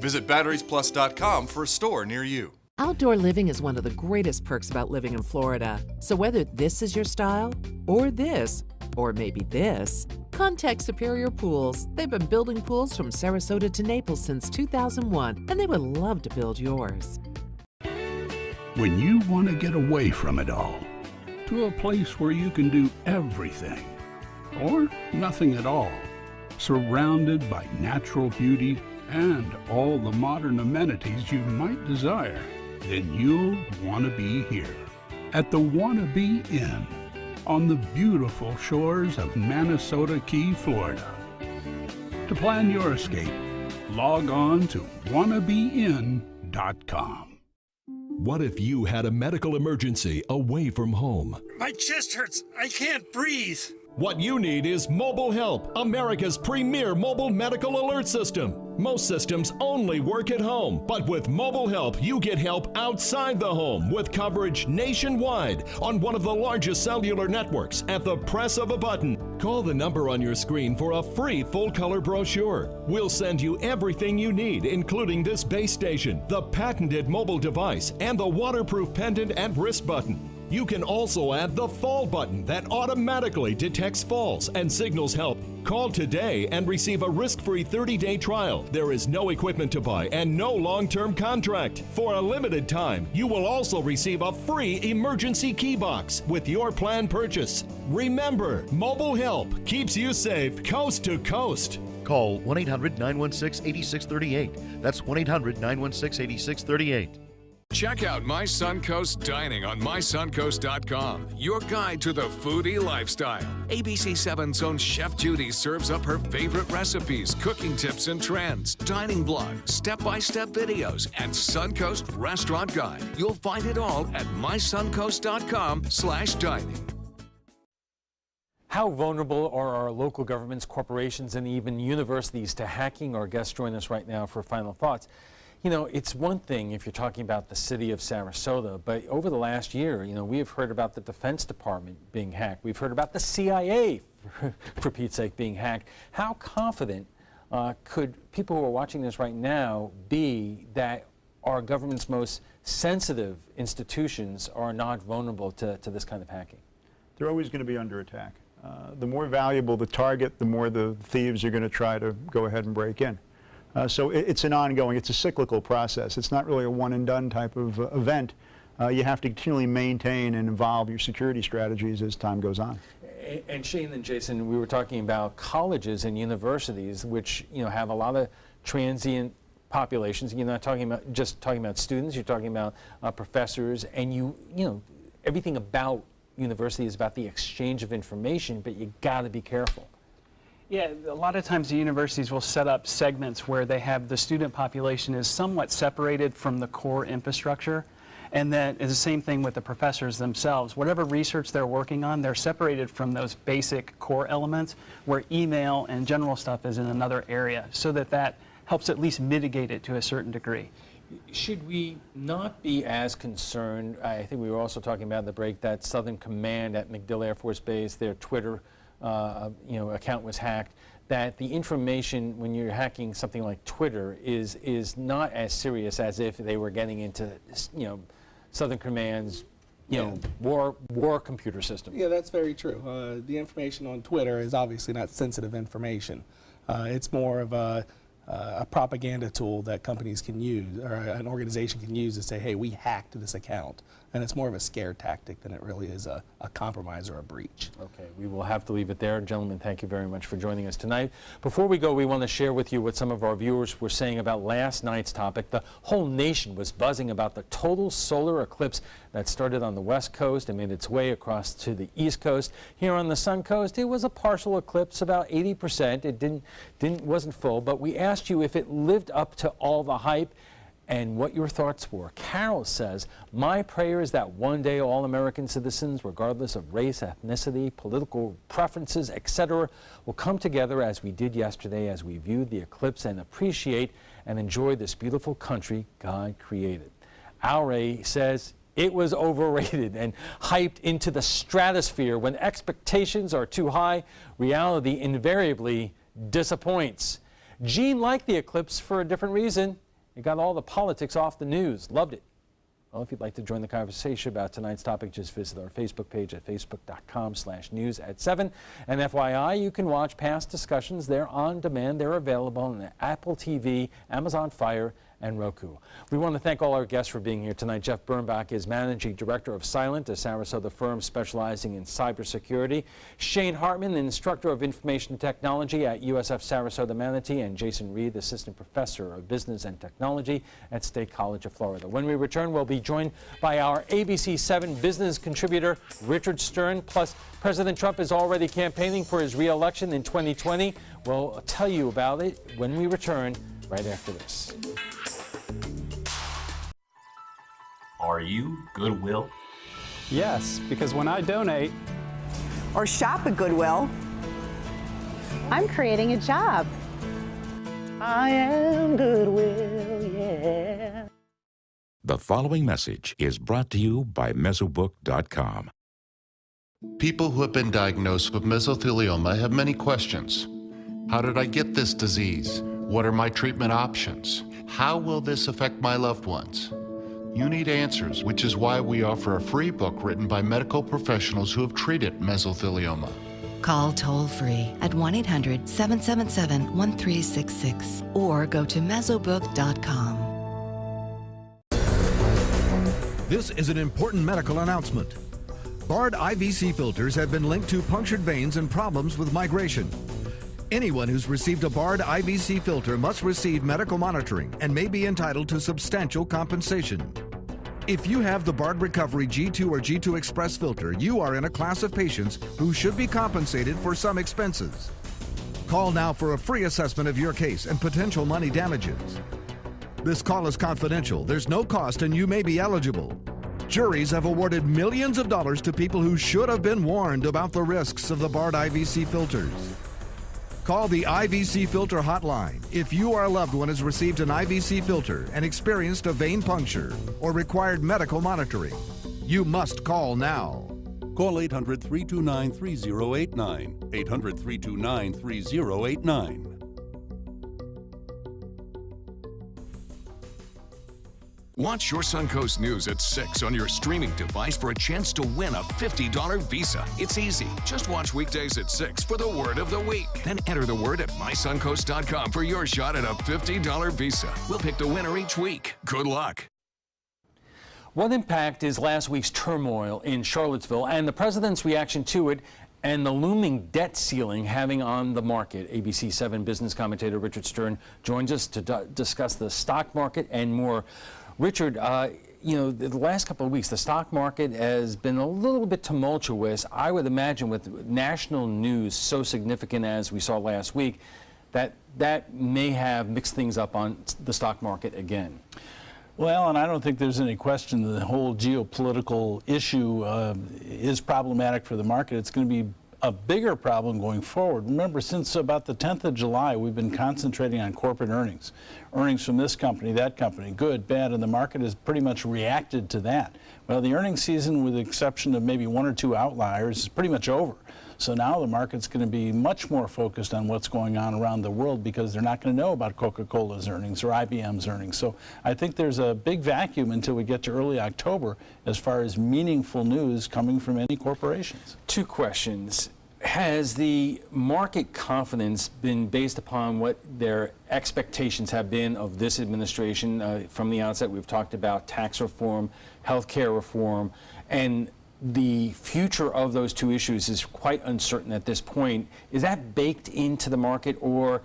Visit batteriesplus.com for a store near you. Outdoor living is one of the greatest perks about living in Florida. So whether this is your style, or this, or maybe this, contact Superior Pools. They've been building pools from Sarasota to Naples since 2001, and they would love to build yours. When you want to get away from it all, to a place where you can do everything, or nothing at all, surrounded by natural beauty and all the modern amenities you might desire, then you'll want to be here at the Wannabe Inn on the beautiful shores of Manasota Key, Florida. To plan your escape, log on to wannabeinn.com. What if you had a medical emergency away from home? My chest hurts. I can't breathe. What you need is Mobile Help, America's premier mobile medical alert system. Most systems only work at home, but with Mobile Help, you get help outside the home with coverage nationwide on one of the largest cellular networks at the press of a button. Call the number on your screen for a free full-color brochure. We'll send you everything you need, including this base station, the patented mobile device, and the waterproof pendant and wrist button. You can also add the fall button that automatically detects falls and signals help. Call today and receive a risk-free 30-day trial. There is no equipment to buy and no long-term contract. For a limited time, you will also receive a free emergency key box with your plan purchase. Remember, Mobile Help keeps you safe coast to coast. Call 1-800-916-8638. That's 1-800-916-8638. Check out My Suncoast Dining on mysuncoast.com, your guide to the foodie lifestyle. ABC7's own Chef Judy serves up her favorite recipes, cooking tips and trends, dining blog, step-by-step videos, and Suncoast Restaurant Guide. You'll find it all at mysuncoast.com/dining. How vulnerable are our local governments, corporations, and even universities to hacking? Our guests join us right now for final thoughts. You know, it's one thing if you're talking about the city of Sarasota, but over the last year, you know, we have heard about the Defense Department being hacked. We've heard about the CIA, for Pete's sake, being hacked. How confident could people who are watching this right now be that our government's most sensitive institutions are not vulnerable to this kind of hacking? They're always going to be under attack. The more valuable the target, the more the thieves are going to try to go ahead and break in. So it's an ongoing, it's a cyclical process. It's not really a one and done type of event. You have to continually maintain and evolve your security strategies as time goes on. And Shane and Jason, we were talking about colleges and universities, which, you know, have a lot of transient populations. You're not talking about just talking about students, you're talking about professors, and you know, everything about university is about the exchange of information, but you got to be careful. Yeah, a lot of times the universities will set up segments where they have the student population is somewhat separated from the core infrastructure. And that is the same thing with the professors themselves. Whatever research they're working on, they're separated from those basic core elements where email and general stuff is in another area, so that helps at least mitigate it to a certain degree. Should we not be as concerned? I think we were also talking about in the break that Southern Command at MacDill Air Force Base, their Twitter account was hacked, that the information when you're hacking something like Twitter is not as serious as if they were getting into, you know, Southern Command's, you know, war computer system. Yeah, that's very true. The information on Twitter is obviously not sensitive information. It's more of a propaganda tool that companies can use, or an organization can use to say, hey, we hacked this account. And it's more of a scare tactic than it really is a compromise or a breach. Okay, we will have to leave it there. Gentlemen, thank you very much for joining us tonight. Before we go, we want to share with you what some of our viewers were saying about last night's topic. The whole nation was buzzing about the total solar eclipse that started on the west coast and made its way across to the east coast. Here on the sun coast, it was a partial eclipse, about 80%. It wasn't full, but we asked you if it lived up to all the hype and what your thoughts were. Carol says, my prayer is that one day all American citizens, regardless of race, ethnicity, political preferences, etc., will come together as we did yesterday as we viewed the eclipse and appreciate and enjoy this beautiful country God created. Aure says, it was overrated and hyped into the stratosphere. When expectations are too high, reality invariably disappoints. Jean liked the eclipse for a different reason. It got all the politics off the news. Loved it. Well, if you'd like to join the conversation about tonight's topic, just visit our Facebook page at facebook.com/news@7. And FYI, you can watch past discussions. They're on demand. They're available on Apple TV, Amazon Fire, and Roku. We want to thank all our guests for being here tonight. Jeff Birnbach is Managing Director of Silent, a Sarasota firm specializing in cybersecurity. Shane Hartman, Instructor of Information Technology at USF Sarasota Manatee, and Jason Reed, Assistant Professor of Business and Technology at State College of Florida. When we return, we'll be joined by our ABC7 business contributor, Richard Stern. Plus, President Trump is already campaigning for his re-election in 2020. We'll tell you about it when we return right after this. Are you Goodwill? Yes, because when I donate or shop at Goodwill, I'm creating a job. I am Goodwill, yeah. The following message is brought to you by Mesobook.com. People who have been diagnosed with mesothelioma have many questions. How did I get this disease? What are my treatment options? How will this affect my loved ones? You need answers, which is why we offer a free book written by medical professionals who have treated mesothelioma. Call toll-free at 1-800-777-1366 or go to Mesobook.com. This is an important medical announcement. Bard IVC filters have been linked to punctured veins and problems with migration. Anyone who's received a Bard IVC filter must receive medical monitoring and may be entitled to substantial compensation. If you have the Bard Recovery G2 or G2 Express filter, you are in a class of patients who should be compensated for some expenses. Call now for a free assessment of your case and potential money damages. This call is confidential. There's no cost and you may be eligible. Juries have awarded millions of dollars to people who should have been warned about the risks of the Bard IVC filters. Call the IVC Filter Hotline if you or a loved one has received an IVC filter and experienced a vein puncture or required medical monitoring. You must call now. Call 800-329-3089. 800-329-3089. Watch your Suncoast News at 6 on your streaming device for a chance to win a $50 Visa. It's easy. Just watch weekdays at 6 for the word of the week. Then enter the word at mysuncoast.com for your shot at a $50 Visa. We'll pick the winner each week. Good luck. What impact is last week's turmoil in Charlottesville and the president's reaction to it and the looming debt ceiling having on the market? ABC7 business commentator Richard Stern joins us to discuss the stock market and more. Richard, you know, the last couple of weeks, the stock market has been a little bit tumultuous. I would imagine with national news so significant as we saw last week, that may have mixed things up on the stock market again. Well, and I don't think there's any question the whole geopolitical issue is problematic for the market. It's going to be a bigger problem going forward. Remember, since about the 10th of July, we've been concentrating on corporate earnings. Earnings from this company, that company, good, bad, and the market has pretty much reacted to that. Well, the earnings season, with the exception of maybe one or two outliers, is pretty much over. So now the market's going to be much more focused on what's going on around the world because they're not going to know about Coca-Cola's earnings or IBM's earnings. So I think there's a big vacuum until we get to early October as far as meaningful news coming from any corporations. Two questions. Has the market confidence been based upon what their expectations have been of this administration from the outset? We've talked about tax reform, health care reform, and the future of those two issues is quite uncertain at this point. Is that baked into the market, or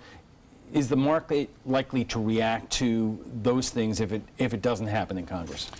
is the market likely to react to those things if it doesn't happen in Congress?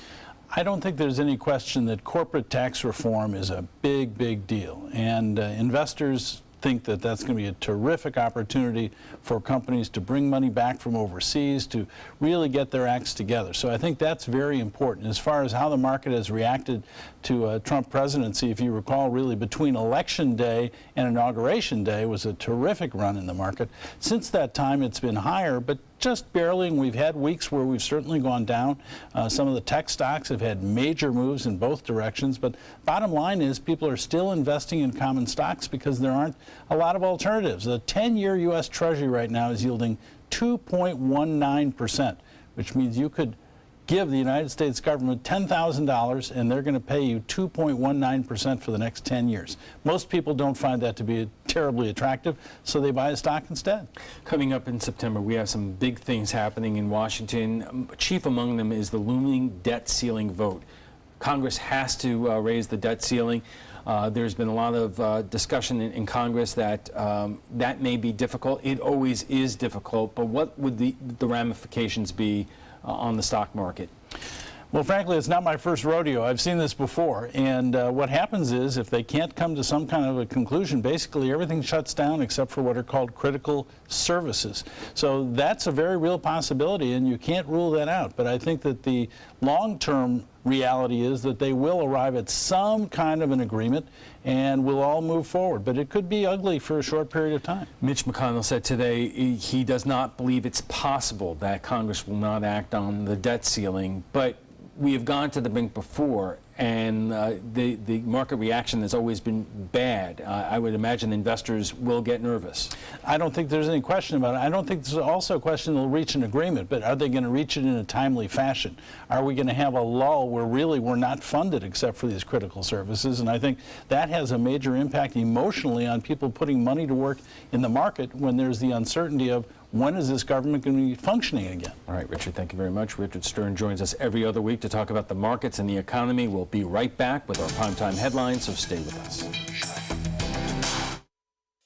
I don't think there's any question that corporate tax reform is a big, big deal. And investors think that that's going to be a terrific opportunity for companies to bring money back from overseas, to really get their acts together. So I think that's very important. As far as how the market has reacted to a Trump presidency, if you recall, really between Election Day and Inauguration Day was a terrific run in the market. Since that time, it's been higher, but just barely, and we've had weeks where we've certainly gone down. Some of the tech stocks have had major moves in both directions, but bottom line is people are still investing in common stocks because there aren't a lot of alternatives. The 10-year U.S. Treasury right now is yielding 2.19%, which means you could give the United States government $10,000 and they're going to pay you 2.19% for the next 10 years. Most people don't find that to be terribly attractive, so they buy a stock instead. Coming up in September, we have some big things happening in Washington. Chief among them is the looming debt ceiling vote. Congress has to raise the debt ceiling. There's been a lot of discussion in Congress that that may be difficult. It always is difficult, but what would the ramifications be on the stock market? Well, frankly, it's not my first rodeo. I've seen this before. And what happens is if they can't come to some kind of a conclusion, basically everything shuts down except for what are called critical services. So that's a very real possibility, and you can't rule that out. But I think that the long-term reality is that they will arrive at some kind of an agreement and we'll all move forward. But it could be ugly for a short period of time. Mitch McConnell said today he does not believe it's possible that Congress will not act on the debt ceiling. But we have gone to the brink before, and the market reaction has always been bad. I would imagine investors will get nervous. I don't think there's any question about it. I don't think there's also a question they'll reach an agreement, but are they going to reach it in a timely fashion? Are we going to have a lull where really we're not funded except for these critical services? And I think that has a major impact emotionally on people putting money to work in the market when there's the uncertainty of when is this government going to be functioning again? All right, Richard, thank you very much. Richard Stern joins us every other week to talk about the markets and the economy. We'll be right back with our primetime headlines, so stay with us.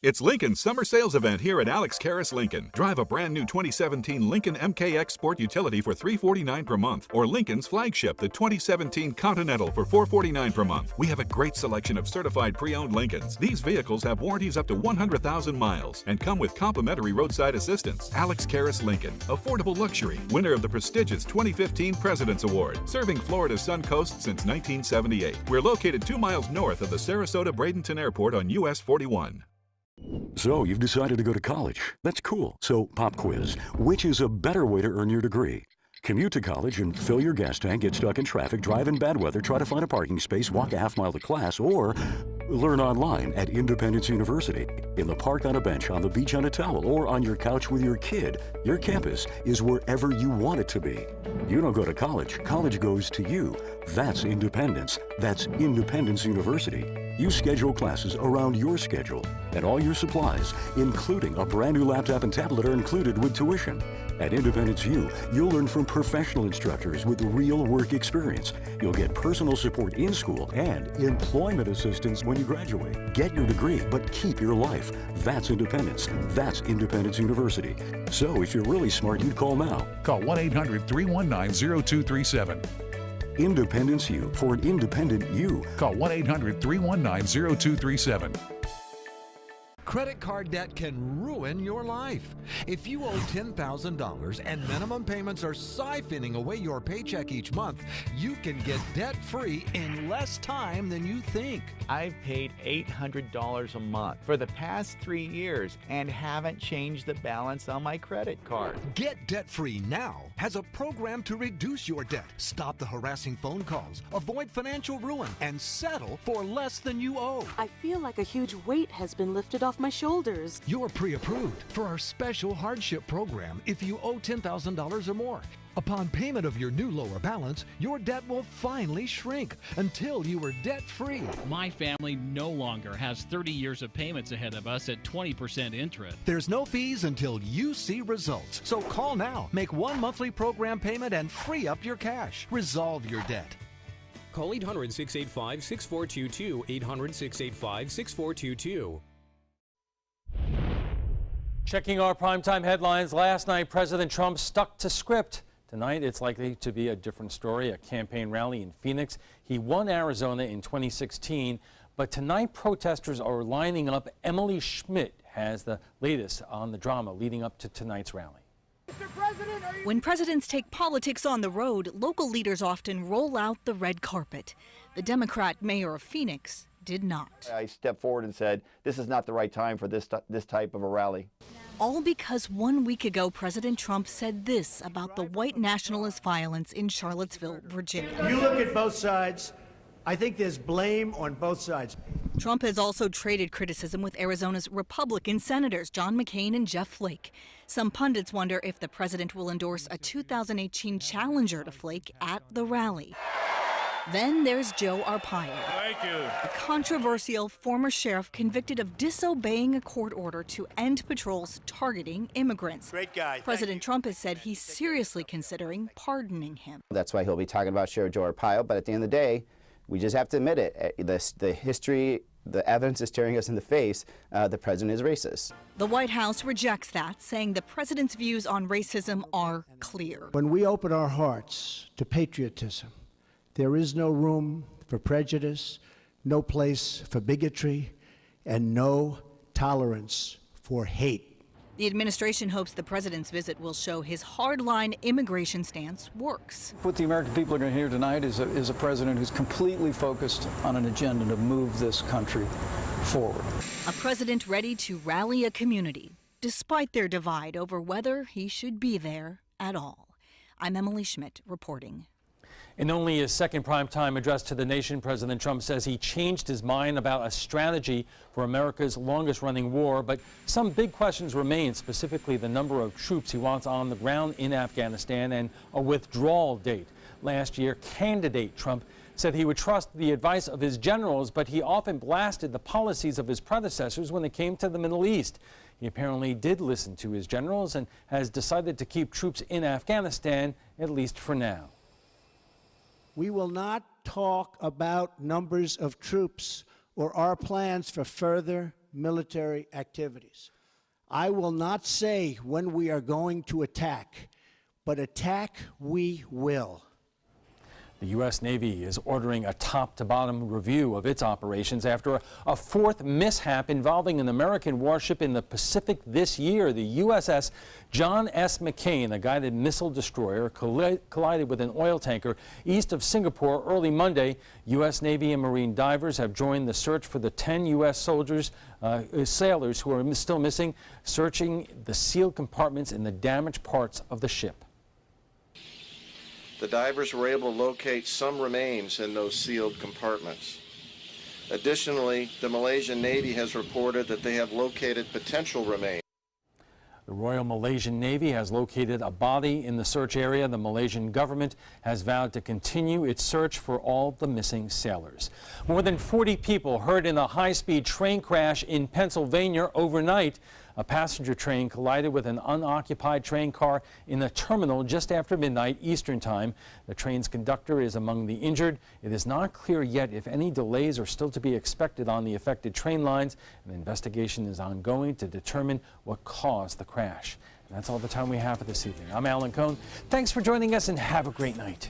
It's Lincoln's summer sales event here at Alex Karras Lincoln. Drive a brand new 2017 Lincoln MKX Sport Utility for $349 per month, or Lincoln's flagship, the 2017 Continental, for $449 per month. We have a great selection of certified pre-owned Lincolns. These vehicles have warranties up to 100,000 miles and come with complimentary roadside assistance. Alex Karras Lincoln, affordable luxury, winner of the prestigious 2015 President's Award, serving Florida's Sun Coast since 1978. We're located 2 miles north of the Sarasota-Bradenton Airport on US 41. So, you've decided to go to college. That's cool. So, pop quiz. Which is a better way to earn your degree? Commute to college and fill your gas tank, get stuck in traffic, drive in bad weather, try to find a parking space, walk a half mile to class, or learn online at Independence University. In the park on a bench, on the beach on a towel, or on your couch with your kid, your campus is wherever you want it to be. You don't go to college. College goes to you. That's independence. That's Independence University. You schedule classes around your schedule, and all your supplies, including a brand new laptop and tablet, are included with tuition. At Independence U, you'll learn from professional instructors with real work experience. You'll get personal support in school and employment assistance when you graduate. Get your degree, but keep your life. That's independence. That's Independence University. So if you're really smart, you'd call now. Call 1-800-319-0237. Independence U, for an independent you. Call 1-800-319-0237. Credit card debt can ruin your life. If you owe $10,000 and minimum payments are siphoning away your paycheck each month, you can get debt-free in less time than you think. I've paid $800 a month for the past 3 years and haven't changed the balance on my credit card. Get debt-free now has a program to reduce your debt, stop the harassing phone calls, avoid financial ruin, and settle for less than you owe. I feel like a huge weight has been lifted off my shoulders. You're pre-approved for our special hardship program if you owe $10,000 or more. Upon payment of your new lower balance, your debt will finally shrink until you are debt-free. My family no longer has 30 years of payments ahead of us at 20% interest. There's no fees until you see results. So call now, make one monthly program payment, and free up your cash. Resolve your debt. Call 800-685-6422, 800-685-6422. Checking our primetime headlines. Last night, President Trump stuck to script. Tonight, it's likely to be a different story, a campaign rally in Phoenix. He won Arizona in 2016, but tonight protesters are lining up. Emily Schmidt has the latest on the drama leading up to tonight's rally. When presidents take politics on the road, local leaders often roll out the red carpet. The Democrat mayor of Phoenix did not. I stepped forward and said, this is not the right time for this type of a rally. All because 1 week ago, President Trump said this about the white nationalist violence in Charlottesville, Virginia. You look at both sides. I think there's blame on both sides. Trump has also traded criticism with Arizona's Republican senators John McCain and Jeff Flake. Some pundits wonder if the president will endorse a 2018 challenger to Flake at the rally. Then there's Joe Arpaio, a controversial former sheriff convicted of disobeying a court order to end patrols targeting immigrants. Great guy. President Trump has said he's seriously considering pardoning him. That's why he'll be talking about Sheriff Joe Arpaio, but at the end of the day, we just have to admit it. The history, the evidence is staring us in the face. The president is racist. The White House rejects that, saying the president's views on racism are clear. When we open our hearts to patriotism, There is no room for prejudice, no place for bigotry, and no tolerance for hate. The administration hopes the president's visit will show his hardline immigration stance works. What the American people are going to hear tonight is a president who's completely focused on an agenda to move this country forward. A president ready to rally a community, despite their divide over whether he should be there at all. I'm Emily Schmidt reporting. In only his second primetime address to the nation, President Trump says he changed his mind about a strategy for America's longest-running war, but some big questions remain, specifically the number of troops he wants on the ground in Afghanistan and a withdrawal date. Last year, candidate Trump said he would trust the advice of his generals, but he often blasted the policies of his predecessors when it came to the Middle East. He apparently did listen to his generals and has decided to keep troops in Afghanistan, at least for now. We will not talk about numbers of troops or our plans for further military activities. I will not say when we are going to attack, but attack we will. The U.S. Navy is ordering a top-to-bottom review of its operations after a fourth mishap involving an American warship in the Pacific this year. The USS John S. McCain, a guided missile destroyer, collided with an oil tanker east of Singapore early Monday. U.S. Navy and Marine divers have joined the search for the 10 U.S. sailors who are still missing, searching the sealed compartments in the damaged parts of the ship. The divers were able to locate some remains in those sealed compartments. Additionally, the Malaysian Navy has reported that they have located potential remains. The Royal Malaysian Navy has located a body in the search area. The Malaysian government has vowed to continue its search for all the missing sailors. More than 40 people hurt in a high-speed train crash in Pennsylvania overnight. A passenger train collided with an unoccupied train car in a terminal just after midnight Eastern Time. The train's conductor is among the injured. It is not clear yet if any delays are still to be expected on the affected train lines. An investigation is ongoing to determine what caused the crash. And that's all the time we have for this evening. I'm Alan Cohn. Thanks for joining us and have a great night.